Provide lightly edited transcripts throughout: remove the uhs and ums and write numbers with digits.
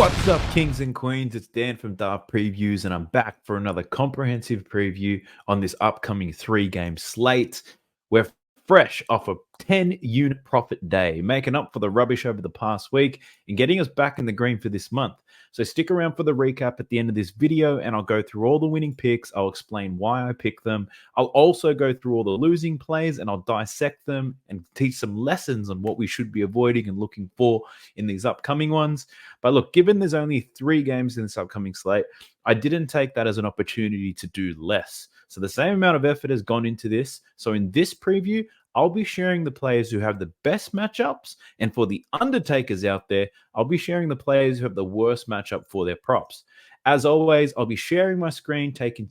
What's up, kings and queens? It's Dan from Daft Previews, and I'm back for another comprehensive preview on this upcoming 3-game slate. We're fresh off a 10-unit profit day, making up for the rubbish over the past week and getting us back in the green for this month. So stick around for the recap at the end of this video, and I'll go through all the winning picks. I'll explain why I picked them. I'll also go through all the losing plays, and I'll dissect them and teach some lessons on what we should be avoiding and looking for in these upcoming ones. But look, given there's only 3 games in this upcoming slate, I didn't take that as an opportunity to do less. So the same amount of effort has gone into this. So in this preview, I'll be sharing the players who have the best matchups. And for the undertakers out there, I'll be sharing the players who have the worst matchup for their props. As always, I'll be sharing my screen, taking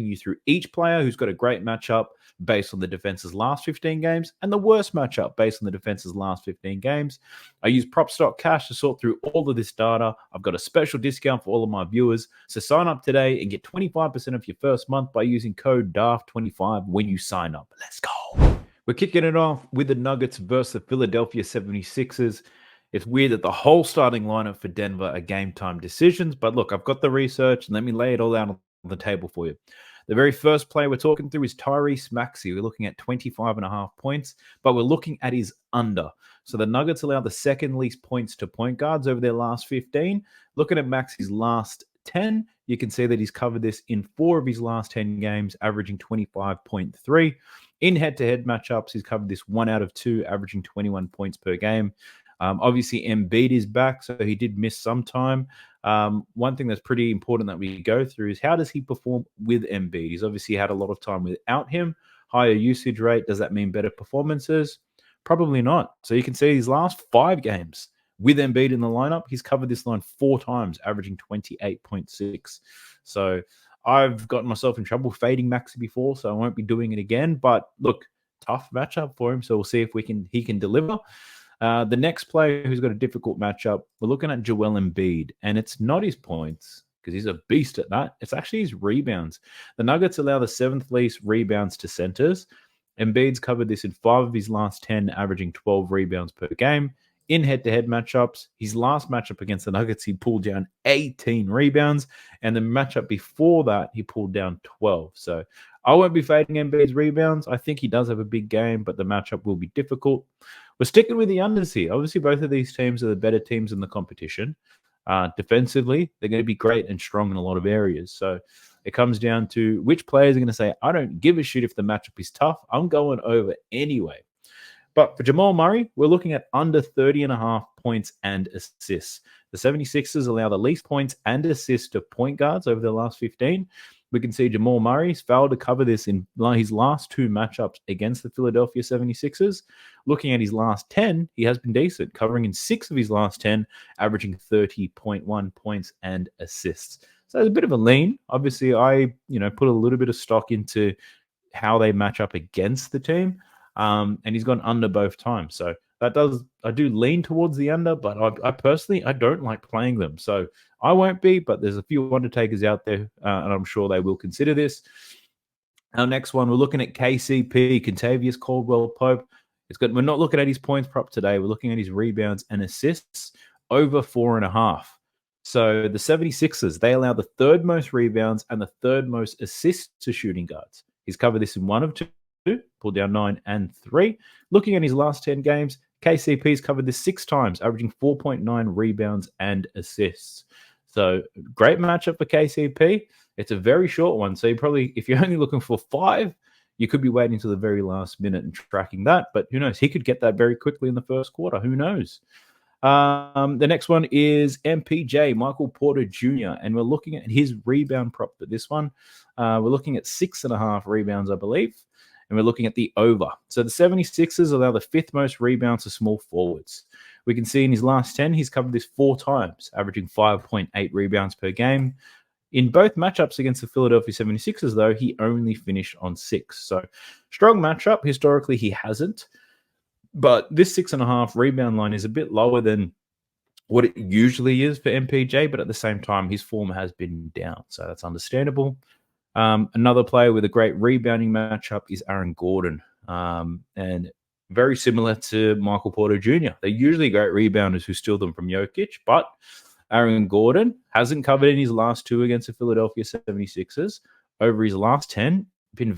you through each player who's got a great matchup based on the defense's last 15 games and the worst matchup based on the defense's last 15 games. I use Prop.Cash to sort through all of this data. I've got a special discount for all of my viewers. So sign up today and get 25% off your first month by using code DAFT25 when you sign up. Let's go. We're kicking it off with the Nuggets versus the Philadelphia 76ers. It's weird that the whole starting lineup for Denver are game time decisions, but look, I've got the research and let me lay it all out on the table for you. The very first play we're talking through is Tyrese Maxey. We're looking at 25.5 points, but we're looking at his under. So the Nuggets allow the second least points to point guards over their last 15. Looking at Maxey's last 10, you can see that he's covered this in 4 of his last 10 games, averaging 25.3. In head-to-head matchups, he's covered this 1 out of 2, averaging 21 points per game. Obviously, Embiid is back, so he did miss some time. One thing that's pretty important that we go through is how does he perform with Embiid? He's obviously had a lot of time without him. Higher usage rate. Does that mean better performances? Probably not. So you can see his last 5 games with Embiid in the lineup, he's covered this line 4 times, averaging 28.6. So I've gotten myself in trouble fading Maxey before, so I won't be doing it again. But look, tough matchup for him, so we'll see if he can deliver. The next player who's got a difficult matchup, we're looking at Joel Embiid, and it's not his points because he's a beast at that. It's actually his rebounds. The Nuggets allow the 7th least rebounds to centers. Embiid's covered this in 5 of his last 10, averaging 12 rebounds per game. In head-to-head matchups, his last matchup against the Nuggets, he pulled down 18 rebounds, and the matchup before that, he pulled down 12. So I won't be fading Embiid's rebounds. I think he does have a big game, but the matchup will be difficult. We're sticking with the unders here. Obviously, both of these teams are the better teams in the competition. Defensively, they're going to be great and strong in a lot of areas. So it comes down to which players are going to say, I don't give a shit if the matchup is tough. I'm going over anyway. But for Jamal Murray, we're looking at under 30.5 points and assists. The 76ers allow the least points and assists to point guards over the last 15. We can see Jamal Murray's failed to cover this in his last 2 matchups against the Philadelphia 76ers. Looking at his last 10, he has been decent, covering in 6 of his last 10, averaging 30.1 points and assists. So there's a bit of a lean. Obviously, I put a little bit of stock into how they match up against the team. And he's gone under both times. So I do lean towards the under, but I personally, I don't like playing them. So I won't be, but there's a few undertakers out there, and I'm sure they will consider this. Our next one, we're looking at KCP, Kentavious Caldwell-Pope. We're not looking at his points prop today. We're looking at his rebounds and assists over 4.5. So the 76ers, they allow the 3rd most rebounds and the 3rd most assists to shooting guards. He's covered this in 1 of 2. Pulled down 9 and 3. Looking at his last 10 games, KCP's covered this 6 times, averaging 4.9 rebounds and assists. So great matchup for KCP. It's a very short one. So if you're only looking for 5, you could be waiting until the very last minute and tracking that. But who knows? He could get that very quickly in the first quarter. Who knows? The next one is MPJ, Michael Porter Jr., and we're looking at his rebound prop for this one. We're looking at 6.5 rebounds, I believe. And we're looking at the over. So the 76ers allow the 5th most rebounds to small forwards. We can see in his last 10, he's covered this 4 times, averaging 5.8 rebounds per game. In both matchups against the Philadelphia 76ers, though, he only finished on 6. So strong matchup. Historically, he hasn't. But this 6.5 rebound line is a bit lower than what it usually is for MPJ, but at the same time, his form has been down. So that's understandable. Another player with a great rebounding matchup is Aaron Gordon, and very similar to Michael Porter Jr. They're usually great rebounders who steal them from Jokic, but Aaron Gordon hasn't covered in his last 2 against the Philadelphia 76ers. Over his last 10, been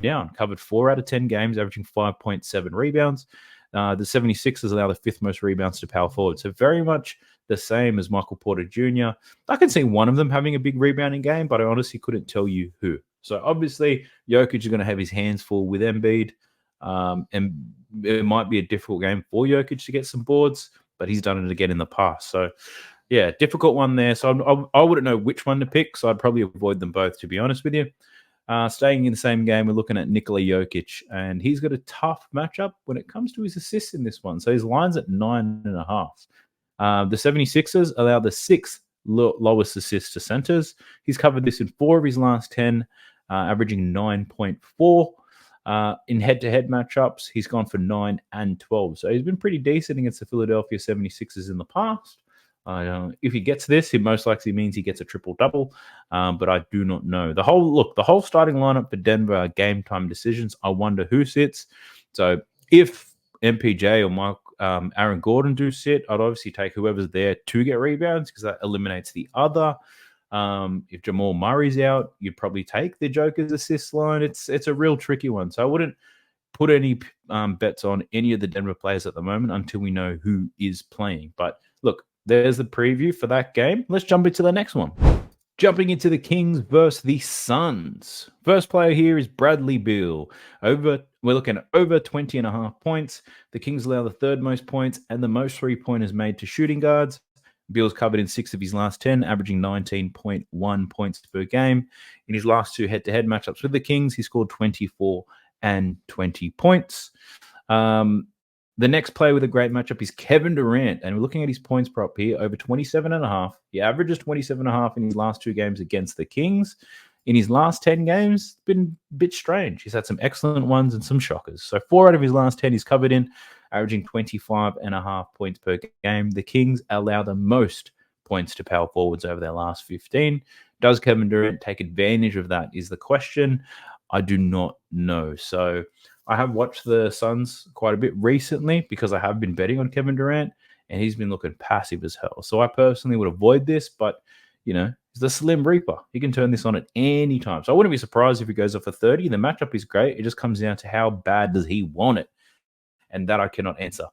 down, covered 4 out of 10 games, averaging 5.7 rebounds. The 76ers allow the 5th most rebounds to power forward. So very much the same as Michael Porter Jr. I can see one of them having a big rebounding game, but I honestly couldn't tell you who. So obviously, Jokic is going to have his hands full with Embiid, and it might be a difficult game for Jokic to get some boards, but he's done it again in the past. So yeah, difficult one there. So I wouldn't know which one to pick, so I'd probably avoid them both, to be honest with you. Staying in the same game, we're looking at Nikola Jokic, and he's got a tough matchup when it comes to his assists in this one. So his line's at 9.5. The 76ers allow the 6th lowest assists to centers. He's covered this in 4 of his last 10, averaging 9.4. In head-to-head matchups, he's gone for 9 and 12. So he's been pretty decent against the Philadelphia 76ers in the past. If he gets this, it most likely means he gets a triple-double, but I do not know. The whole starting lineup for Denver are game-time decisions. I wonder who sits. So if MPJ or Aaron Gordon do sit, I'd obviously take whoever's there to get rebounds because that eliminates the other. If Jamal Murray's out, you'd probably take the Joker's assist line. It's a real tricky one. So I wouldn't put any bets on any of the Denver players at the moment until we know who is playing. But look, there's the preview for that game. Let's jump into the next one. Jumping into the Kings versus the Suns. First player here is Bradley Beal. We're looking at over 20.5 points. The Kings allow the 3rd most points and the most 3-pointers made to shooting guards. Beal's covered in 6 of his last 10, averaging 19.1 points per game. In his last 2 head-to-head matchups with the Kings, he scored 24 and 20 points. The next player with a great matchup is Kevin Durant, and we're looking at his points prop here, over 27.5. He averages 27.5 in his last 2 games against the Kings. In his last 10 games, it's been a bit strange. He's had some excellent ones and some shockers. So 4 out of his last 10 he's covered in, averaging 25.5 points per game. The Kings allow the most points to power forwards over their last 15. Does Kevin Durant take advantage of that is the question. I do not know. So I have watched the Suns quite a bit recently because I have been betting on Kevin Durant, and he's been looking passive as hell. So I personally would avoid this, but, you know, he's the Slim Reaper. He can turn this on at any time. So I wouldn't be surprised if he goes off for 30. The matchup is great. It just comes down to how bad does he want it, and that I cannot answer.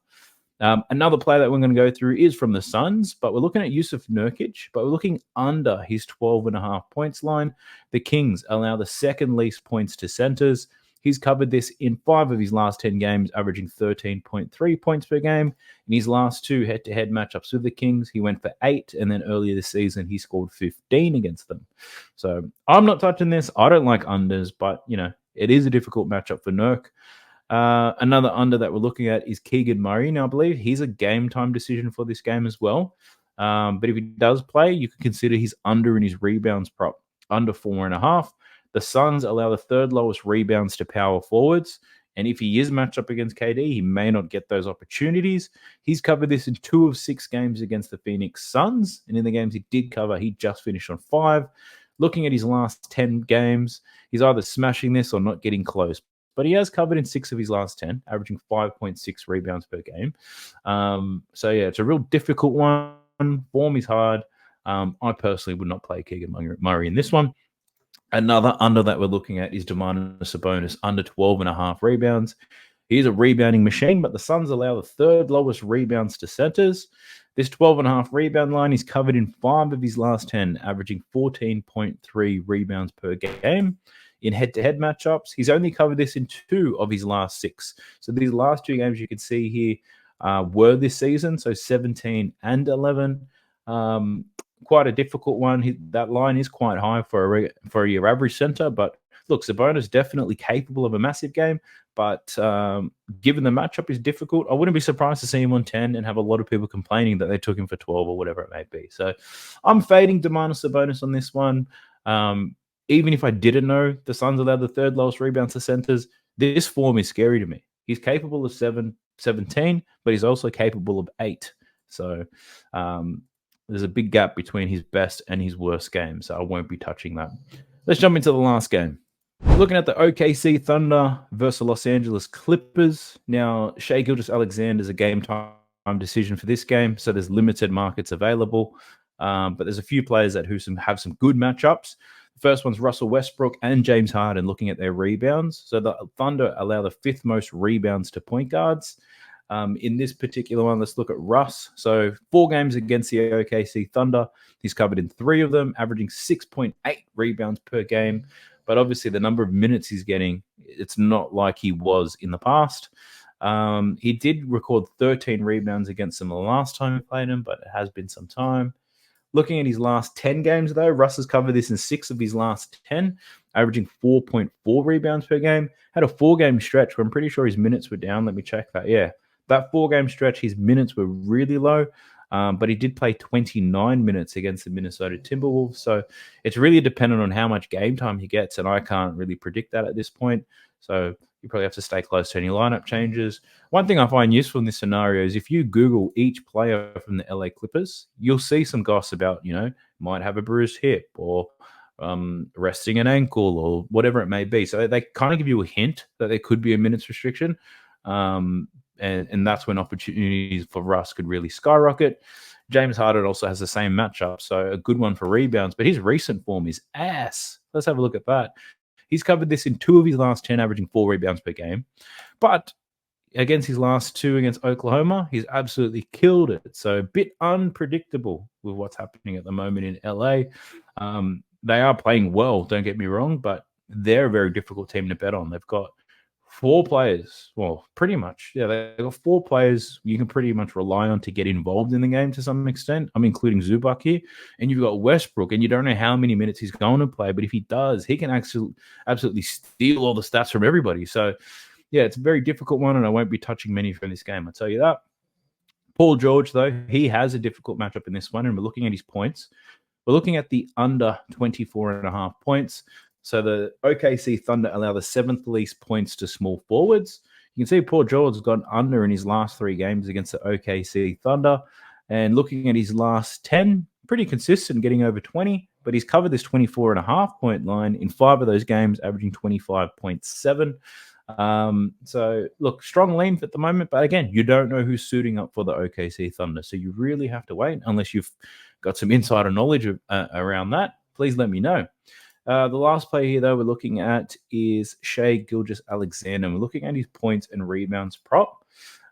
Another player that we're going to go through is from the Suns, but we're looking at Yusuf Nurkic, but we're looking under his 12.5 points line. The Kings allow the 2nd least points to centers. He's covered this in 5 of his last 10 games, averaging 13.3 points per game. In his last 2 head-to-head matchups with the Kings, he went for 8, and then earlier this season, he scored 15 against them. So I'm not touching this. I don't like unders, but, you know, it is a difficult matchup for Nurk. Another under that we're looking at is Keegan Murray. Now, I believe he's a game-time decision for this game as well. But if he does play, you could consider he's under in his rebounds prop, under 4.5. The Suns allow the 3rd lowest rebounds to power forwards. And if he is matched up against KD, he may not get those opportunities. He's covered this in 2 of 6 games against the Phoenix Suns. And in the games he did cover, he just finished on 5. Looking at his last 10 games, he's either smashing this or not getting close. But he has covered in 6 of his last 10, averaging 5.6 rebounds per game. So, yeah, it's a real difficult one. Form is hard. I personally would not play Keegan Murray in this one. Another under that we're looking at is Domantas Sabonis, under 12.5 rebounds. He's a rebounding machine, but the Suns allow the 3rd lowest rebounds to centers. This 12.5 rebound line is covered in 5 of his last 10, averaging 14.3 rebounds per game. In head-to-head matchups, he's only covered this in 2 of his last 6. So these last 2 games you can see here were this season, so 17 and 11. Quite a difficult one. That line is quite high for your average center, but look, Sabonis definitely capable of a massive game, but given the matchup is difficult, I wouldn't be surprised to see him on 10 and have a lot of people complaining that they took him for 12 or whatever it may be. So I'm fading Domantas Sabonis on this one. Even if I didn't know the Suns allowed the 3rd lowest rebounds to centers, this form is scary to me. He's capable of 17, but he's also capable of 8. So there's a big gap between his best and his worst game, so I won't be touching that. Let's jump into the last game. Looking at the OKC Thunder versus Los Angeles Clippers. Now, Shai Gilgeous-Alexander is a game-time decision for this game, so there's limited markets available. But there's a few players that have some good matchups. The first one's Russell Westbrook and James Harden looking at their rebounds. So the Thunder allow the 5th most rebounds to point guards. In this particular one, let's look at Russ. So 4 games against the OKC Thunder. He's covered in 3 of them, averaging 6.8 rebounds per game. But obviously the number of minutes he's getting, it's not like he was in the past. He did record 13 rebounds against them the last time we played him, but it has been some time. Looking at his last 10 games, though, Russ has covered this in 6 of his last 10, averaging 4.4 rebounds per game. Had a 4-game stretch where I'm pretty sure his minutes were down. Let me check that. Yeah, that 4-game stretch, his minutes were really low, but he did play 29 minutes against the Minnesota Timberwolves. So it's really dependent on how much game time he gets, and I can't really predict that at this point. So you probably have to stay close to any lineup changes. One thing I find useful in this scenario is if you Google each player from the LA Clippers, you'll see some gossip about, might have a bruised hip or resting an ankle or whatever it may be. So they kind of give you a hint that there could be a minutes restriction. And that's when opportunities for Russ could really skyrocket. James Harden also has the same matchup, so a good one for rebounds, but his recent form is ass. Let's have a look at that. He's covered this in 2 of his last 10, averaging 4 rebounds per game. But against his last 2 against Oklahoma, he's absolutely killed it. So a bit unpredictable with what's happening at the moment in LA. They are playing well, don't get me wrong, but they're a very difficult team to bet on. They've got 4 players. Well, pretty much. Yeah, they've got 4 players you can pretty much rely on to get involved in the game to some extent. I'm including Zubac here. And you've got Westbrook, and you don't know how many minutes he's going to play, but if he does, he can absolutely steal all the stats from everybody. So, yeah, it's a very difficult one, and I won't be touching many from this game, I'll tell you that. Paul George, though, he has a difficult matchup in this one, and we're looking at his points. We're looking at the under 24.5 points. So the OKC Thunder allow the 7th least points to small forwards. You can see Paul George has gone under in his last 3 games against the OKC Thunder. And looking at his last 10, pretty consistent, getting over 20. But he's covered this 24.5 point line in 5 of those games, averaging 25.7. So, look, strong length at the moment. But again, you don't know who's suiting up for the OKC Thunder. So you really have to wait unless you've got some insider knowledge around that. Please let me know. The last player here, though, we're looking at is Shai Gilgeous-Alexander. We're looking at his points and rebounds prop.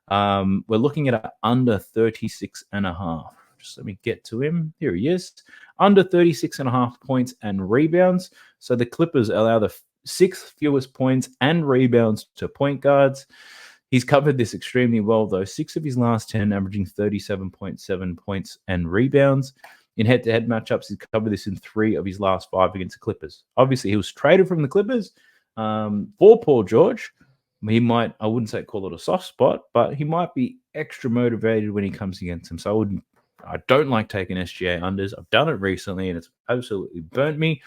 We're looking at under 36.5. Just let me get to him. Here he is. Under 36.5 points and rebounds. So the Clippers allow the 6th fewest points and rebounds to point guards. He's covered this extremely well, though. 6 of his last 10, averaging 37.7 points and rebounds. In head-to-head matchups, he's covered this in 3 of his last 5 against the Clippers. Obviously, he was traded from the Clippers for Paul George. He might, I wouldn't say call it a soft spot, but he might be extra motivated when he comes against him. So I don't like taking SGA unders. I've done it recently, and it's absolutely burnt me.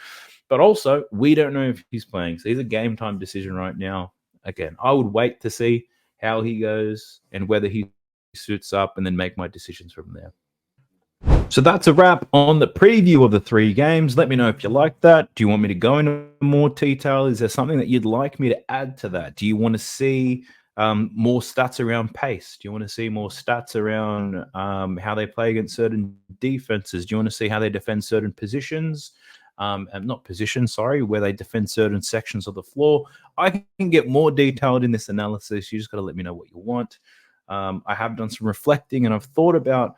But also, we don't know if he's playing. So he's a game-time decision right now. Again, I would wait to see how he goes and whether he suits up and then make my decisions from there. So that's a wrap on the preview of the 3 games. Let me know if you like that. Do you want me to go into more detail? Is there something that you'd like me to add to that? Do you want to see more stats around pace? Do you want to see more stats around how they play against certain defenses? Do you want to see how they defend certain positions? Not positions, sorry, where they defend certain sections of the floor. I can get more detailed in this analysis. You just got to let me know what you want. I have done some reflecting, and I've thought about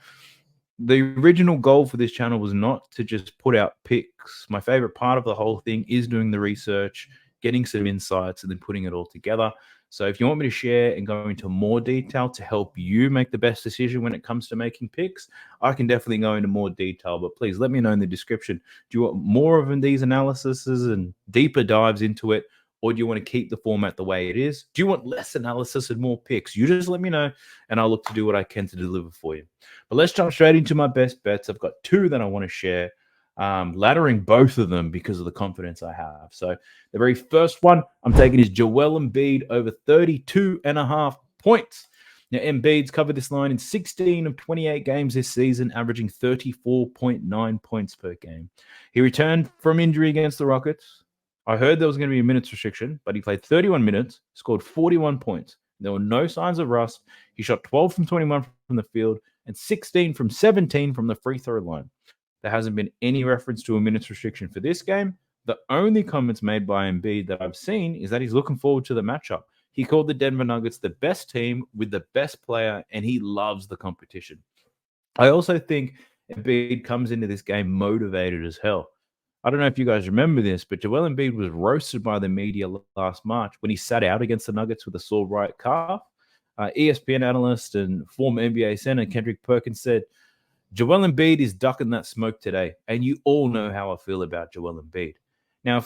the original goal for this channel was not to just put out picks. My favorite part of the whole thing is doing the research, getting some insights, and then putting it all together. So if you want me to share and go into more detail to help you make the best decision when it comes to making picks, I can definitely go into more detail. But please let me know in the description. Do you want more of these analyses and deeper dives into it? Or do you want to keep the format the way it is? Do you want less analysis and more picks? You just let me know, and I'll look to do what I can to deliver for you. But let's jump straight into my best bets. I've got 2 that I want to share, laddering both of them because of the confidence I have. So the very first one I'm taking is Joel Embiid over 32.5 points. Now, Embiid's covered this line in 16 of 28 games this season, averaging 34.9 points per game. He returned from injury against the Rockets. I heard there was going to be a minutes restriction, but he played 31 minutes, scored 41 points. There were no signs of rust. He shot 12 from 21 from the field and 16 from 17 from the free throw line. There hasn't been any reference to a minutes restriction for this game. The only comments made by Embiid that I've seen is that he's looking forward to the matchup. He called the Denver Nuggets the best team with the best player, and he loves the competition. I also think Embiid comes into this game motivated as hell. I don't know if you guys remember this, but Joel Embiid was roasted by the media last March when he sat out against the Nuggets with a sore right calf. ESPN analyst and former NBA center Kendrick Perkins said, Joel Embiid is ducking that smoke today, and you all know how I feel about Joel Embiid. Now,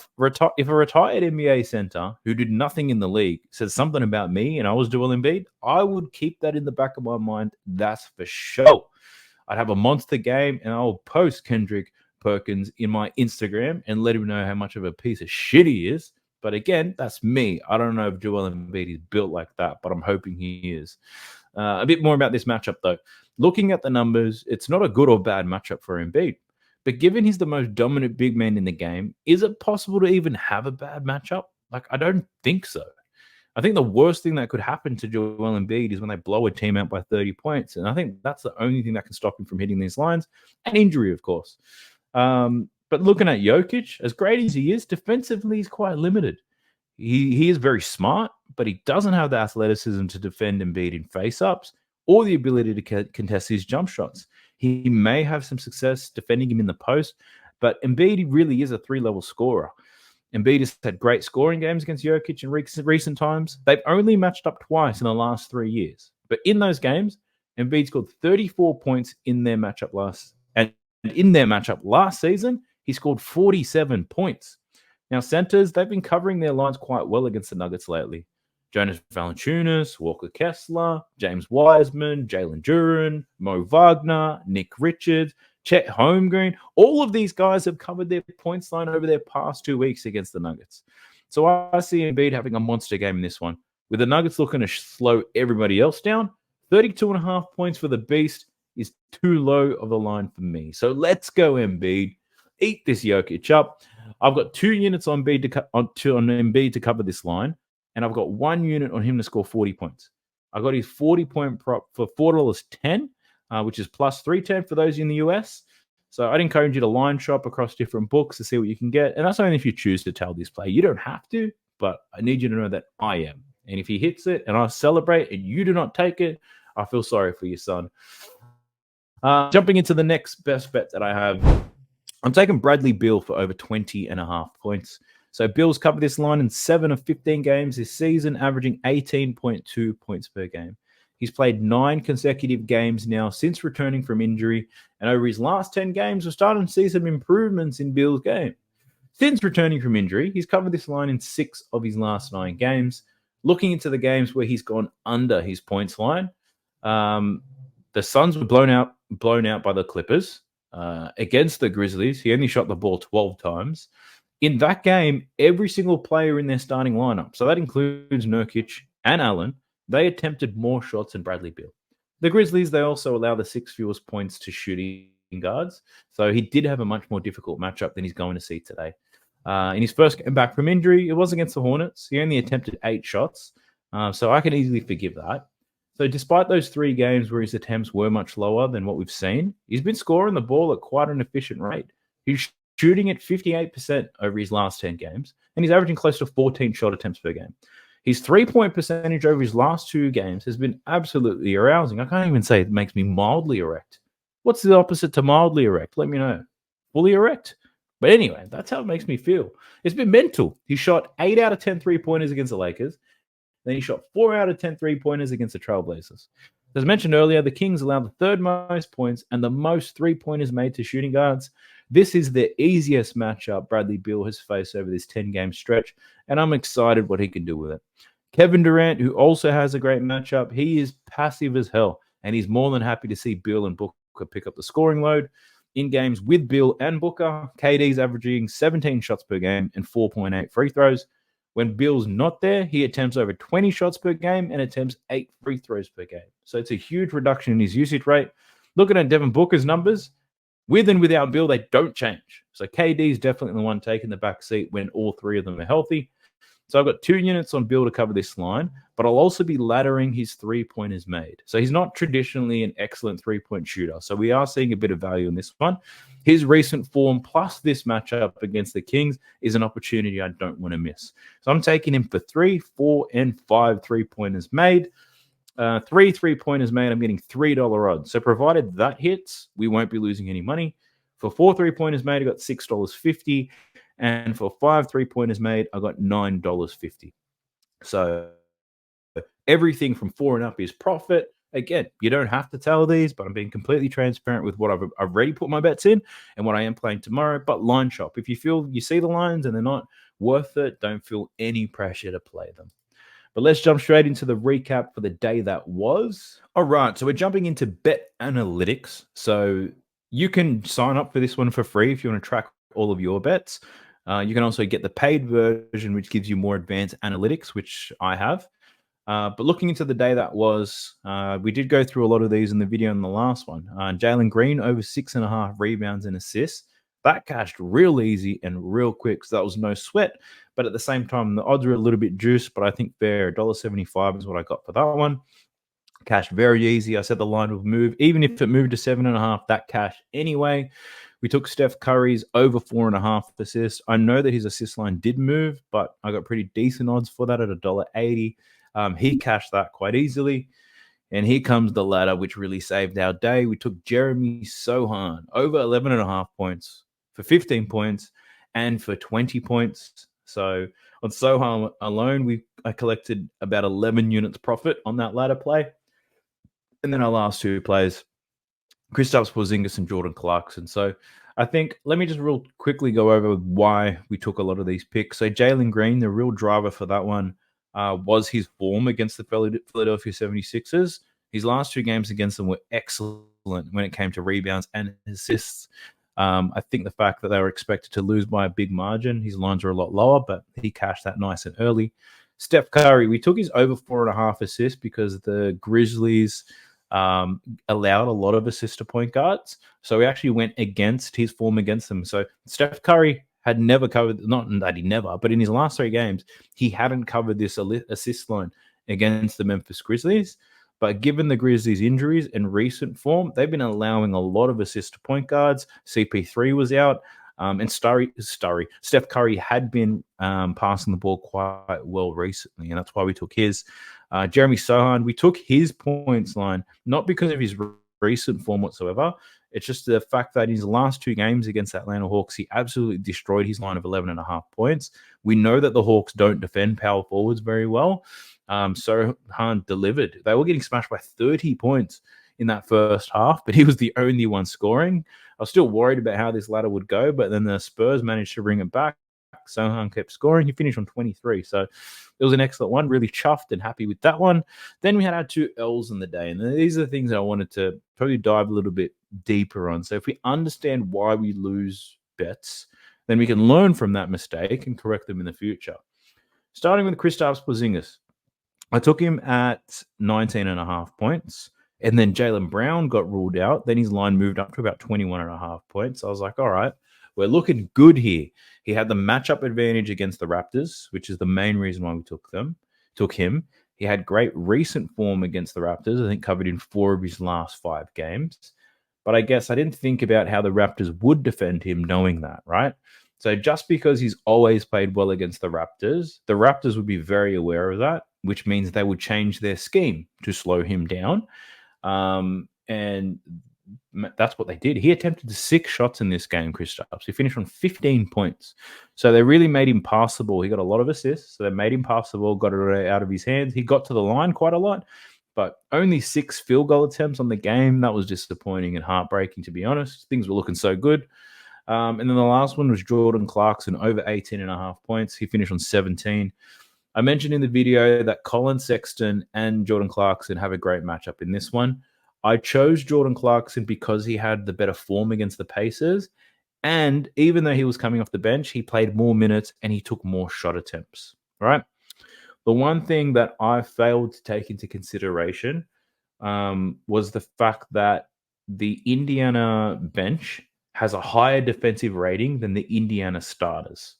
if a retired NBA center who did nothing in the league says something about me and I was Joel Embiid, I would keep that in the back of my mind. That's for sure. I'd have a monster game, and I'll post Kendrick Perkins in my Instagram and let him know how much of a piece of shit he is. But again, that's me. I don't know if Joel Embiid is built like that, but I'm hoping he is. A bit more about this matchup, though. Looking at the numbers, it's not a good or bad matchup for Embiid. But given he's the most dominant big man in the game, is it possible to even have a bad matchup? I don't think so. I think the worst thing that could happen to Joel Embiid is when they blow a team out by 30 points. And I think that's the only thing that can stop him from hitting these lines. And injury, of course. But looking at Jokic, as great as he is, defensively, he's quite limited. He is very smart, but he doesn't have the athleticism to defend Embiid in face-ups or the ability to contest his jump shots. He may have some success defending him in the post, but Embiid really is a three-level scorer. Embiid has had great scoring games against Jokic in recent times. They've only matched up twice in the last 3 years. But in those games, Embiid scored 34 points in their matchup last season, he scored 47 points. Now, centers, they've been covering their lines quite well against the Nuggets lately. Jonas Valanciunas, Walker Kessler, James Wiseman, Jalen Duren, Mo Wagner, Nick Richards, Chet Holmgren. All of these guys have covered their points line over their past 2 weeks against the Nuggets. So I see Embiid having a monster game in this one. With the Nuggets looking to slow everybody else down, 32.5 points for the Beast is too low of a line for me. So let's go Embiid. Eat this Jokic up. I've got 2 units on Embiid to cover this line, and I've got 1 unit on him to score 40 points. I got his 40-point prop for $4.10, which is plus 310 for those in the US. So I'd encourage you to line shop across different books to see what you can get. And that's only if you choose to tell this play. You don't have to, but I need you to know that I am. And if he hits it and I celebrate and you do not take it, I feel sorry for your son. Jumping into the next best bet that I have, I'm taking Bradley Beal for over 20.5 points. So Beal's covered this line in 7 of 15 games this season, averaging 18.2 points per game. He's played 9 consecutive games now since returning from injury, and over his last 10 games, we're starting to see some improvements in Beal's game. Since returning from injury, he's covered this line in 6 of his last 9 games. Looking into the games where he's gone under his points line, the Suns were blown out by the Clippers. Against the Grizzlies, he only shot the ball 12 times. In that game, every single player in their starting lineup, so that includes Nurkic and Allen, they attempted more shots than Bradley Beal. The Grizzlies, they also allow the 6th fewest points to shooting guards, so he did have a much more difficult matchup than he's going to see today. In his first game back from injury, it was against the Hornets. He only attempted 8 shots, so I can easily forgive that. So despite those 3 games where his attempts were much lower than what we've seen, he's been scoring the ball at quite an efficient rate. He's shooting at 58% over his last 10 games, and he's averaging close to 14 shot attempts per game. His 3-point percentage over his last 2 games has been absolutely arousing. I can't even say it makes me mildly erect. What's the opposite to mildly erect? Let me know. Fully erect? But anyway, that's how it makes me feel. It's been mental. He shot 8 out of 10 3-pointers against the Lakers. Then he shot 4 out of 10 3-pointers against the Trailblazers. As mentioned earlier, the Kings allowed the 3rd most points and the most 3-pointers made to shooting guards. This is the easiest matchup Bradley Beal has faced over this 10-game stretch, and I'm excited what he can do with it. Kevin Durant, who also has a great matchup, he is passive as hell, and he's more than happy to see Beal and Booker pick up the scoring load. In games with Beal and Booker, KD's averaging 17 shots per game and 4.8 free throws. When Beal's not there, he attempts over 20 shots per game and attempts 8 free throws per game. So it's a huge reduction in his usage rate. Looking at Devin Booker's numbers, with and without Beal, they don't change. So KD is definitely the one taking the back seat when all 3 of them are healthy. So I've got 2 units on Bill to cover this line, but I'll also be laddering his 3-pointers made. So he's not traditionally an excellent 3-point shooter. So we are seeing a bit of value in this one. His recent form plus this matchup against the Kings is an opportunity I don't want to miss. So I'm taking him for 3, 4, and 5 3-pointers made. 3 3-pointers made, I'm getting $3 odds. So provided that hits, we won't be losing any money. For 4 3-pointers made, I got $6.50. And for 5 3-pointers made, I got $9.50. So everything from 4 and up is profit. Again, you don't have to tell these, but I'm being completely transparent with what I've already put my bets in and what I am playing tomorrow. But line shop, if you feel you see the lines and they're not worth it, don't feel any pressure to play them. But let's jump straight into the recap for the day that was. All right, so we're jumping into bet analytics. So you can sign up for this one for free if you want to track all of your bets. You can also get the paid version, which gives you more advanced analytics, which I have. But looking into the day that was, we did go through a lot of these in the video in the last one. Jalen Green over 6.5 rebounds and assists. That cashed real easy and real quick, so that was no sweat. But at the same time, the odds were a little bit juiced, but I think fair. $1.75 is what I got for that one. Cash very easy. I said the line would move. Even if it moved to 7.5, that cash anyway. We took Steph Curry's over 4.5 assists. I know that his assist line did move, but I got pretty decent odds for that at $1.80. He cashed that quite easily. And here comes the ladder, which really saved our day. We took Jeremy Sohan over 11.5 points for 15 points and for 20 points. So on Sohan alone, I collected about 11 units profit on that ladder play. And then our last 2 plays, Kristaps Porzingis and Jordan Clarkson. So I think let me just real quickly go over why we took a lot of these picks. So Jalen Green, the real driver for that one was his form against the Philadelphia 76ers. His last 2 games against them were excellent when it came to rebounds and assists. I think the fact that they were expected to lose by a big margin, his lines were a lot lower, but he cashed that nice and early. Steph Curry, we took his over 4.5 assists because the Grizzlies allowed a lot of assists to point guards. So we actually went against his form against them. So Steph Curry had never covered, not that he never, but in his last 3 games, he hadn't covered this assist line against the Memphis Grizzlies. But given the Grizzlies' injuries and recent form, they've been allowing a lot of assists to point guards. CP3 was out. And Steph Curry had been passing the ball quite well recently, and that's why we took his. Jeremy Sohan, we took his points line, not because of his recent form whatsoever. It's just the fact that in his last 2 games against the Atlanta Hawks, he absolutely destroyed his line of 11.5 points. We know that the Hawks don't defend power forwards very well. Sohan delivered. They were getting smashed by 30 points in that first half, but he was the only one scoring. I was still worried about how this ladder would go, but then the Spurs managed to bring it back. Sohan kept scoring. He finished on 23. So it was an excellent one. Really chuffed and happy with that one. Then we had our 2 L's in the day. And these are the things I wanted to probably dive a little bit deeper on. So if we understand why we lose bets, then we can learn from that mistake and correct them in the future. Starting with Kristaps Porzingis. I took him at 19.5 points. And then Jaylen Brown got ruled out. Then his line moved up to about 21.5 points. I was like, all right, we're looking good here. He had the matchup advantage against the Raptors, which is the main reason why we took him. He had great recent form against the Raptors. I think covered in 4 of his last 5 games. But I guess I didn't think about how the Raptors would defend him knowing that, right? So just because he's always played well against the Raptors would be very aware of that, which means they would change their scheme to slow him down. And that's what they did. He attempted 6 shots in this game, Kristaps. He finished on 15 points. So they really made him passable. He got a lot of assists. So they made him passable, got it out of his hands. He got to the line quite a lot, but only 6 field goal attempts on the game. That was disappointing and heartbreaking, to be honest. Things were looking so good. And then the last one was Jordan Clarkson, over 18.5 points. He finished on 17. I mentioned in the video that Colin Sexton and Jordan Clarkson have a great matchup in this one. I chose Jordan Clarkson because he had the better form against the Pacers. And even though he was coming off the bench, he played more minutes and he took more shot attempts, right? The one thing that I failed to take into consideration was the fact that the Indiana bench has a higher defensive rating than the Indiana starters.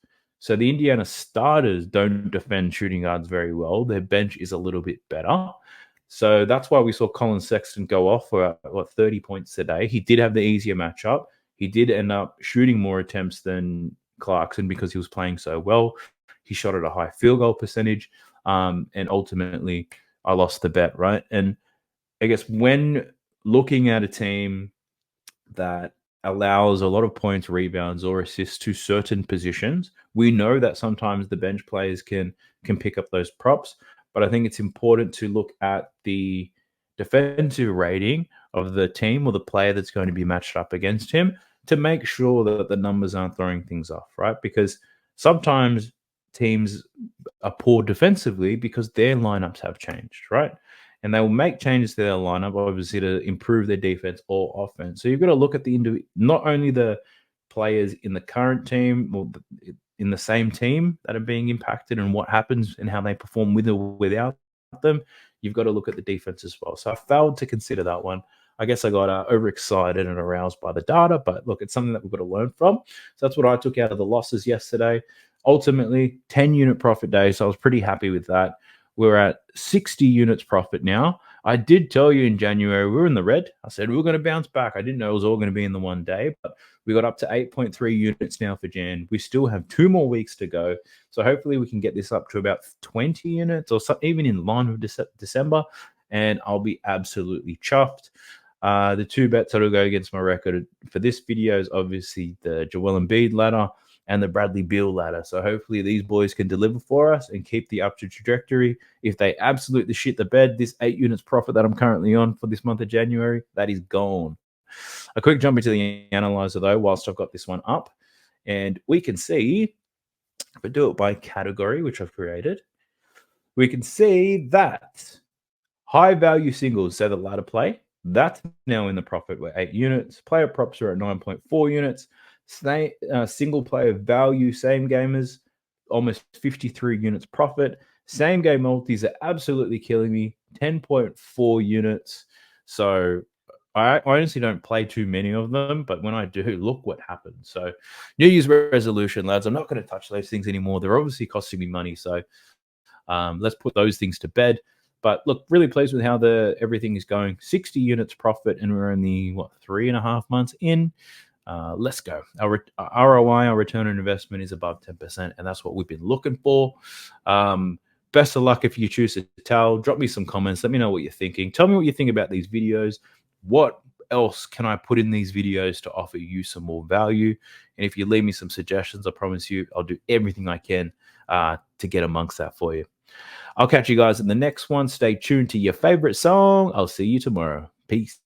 So the Indiana starters don't defend shooting guards very well. Their bench is a little bit better. So that's why we saw Colin Sexton go off for 30 points today. He did have the easier matchup. He did end up shooting more attempts than Clarkson because he was playing so well. He shot at a high field goal percentage. And ultimately, I lost the bet, right? And I guess when looking at a team that allows a lot of points, rebounds, or assists to certain positions, we know that sometimes the bench players can pick up those props. But I think it's important to look at the defensive rating of the team or the player that's going to be matched up against him to make sure that the numbers aren't throwing things off, right? Because sometimes teams are poor defensively because their lineups have changed, right? And they will make changes to their lineup, obviously, to improve their defense or offense. So you've got to look at not only the players in the current team or in the same team that are being impacted and what happens and how they perform with or without them. You've got to look at the defense as well. So I failed to consider that one. I guess I got overexcited and aroused by the data, but look, it's something that we've got to learn from. So that's what I took out of the losses yesterday. Ultimately, 10-unit profit day, so I was pretty happy with that. We're at 60 units profit now. I did tell you in January we were in the red. I said we were going to bounce back. I didn't know it was all going to be in the one day, but we got up to 8.3 units now for Jan. We still have 2 more weeks to go. So hopefully we can get this up to about 20 units or even in line with December, and I'll be absolutely chuffed. The 2 bets that'll go against my record for this video is obviously the Joel Embiid ladder and the Bradley Beal ladder. So hopefully these boys can deliver for us and keep the upward trajectory. If they absolutely shit the bed, this 8 units profit that I'm currently on for this month of January, that is gone. A quick jump into the analyzer though, whilst I've got this one up, and we can see, if I do it by category, which I've created, we can see that high value singles, so the ladder play, that's now in the profit. We're 8 units. Player props are at 9.4 units. Single player value, same gamers, almost 53 units profit. Same game multis are absolutely killing me, 10.4 units. So I honestly don't play too many of them, but when I do, look what happens. So New Year's resolution, lads, I'm not going to touch those things anymore. They're obviously costing me money. So let's put those things to bed. But look, really pleased with how everything is going. 60 units profit, and we're only, 3.5 months in. Let's go. Our ROI, our return on investment, is above 10%, and that's what we've been looking for. Best of luck if you choose to tell. Drop me some comments. Let me know what you're thinking. Tell me what you think about these videos. What else can I put in these videos to offer you some more value? And if you leave me some suggestions, I promise you I'll do everything I can to get amongst that for you. I'll catch you guys in the next one. Stay tuned to your favorite song. I'll see you tomorrow. Peace.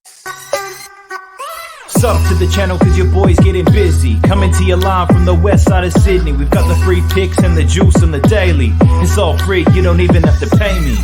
Sub to the channel cause your boy's getting busy. Coming to your line from the west side of Sydney. We've got the free picks and the juice on the daily. It's all free, you don't even have to pay me.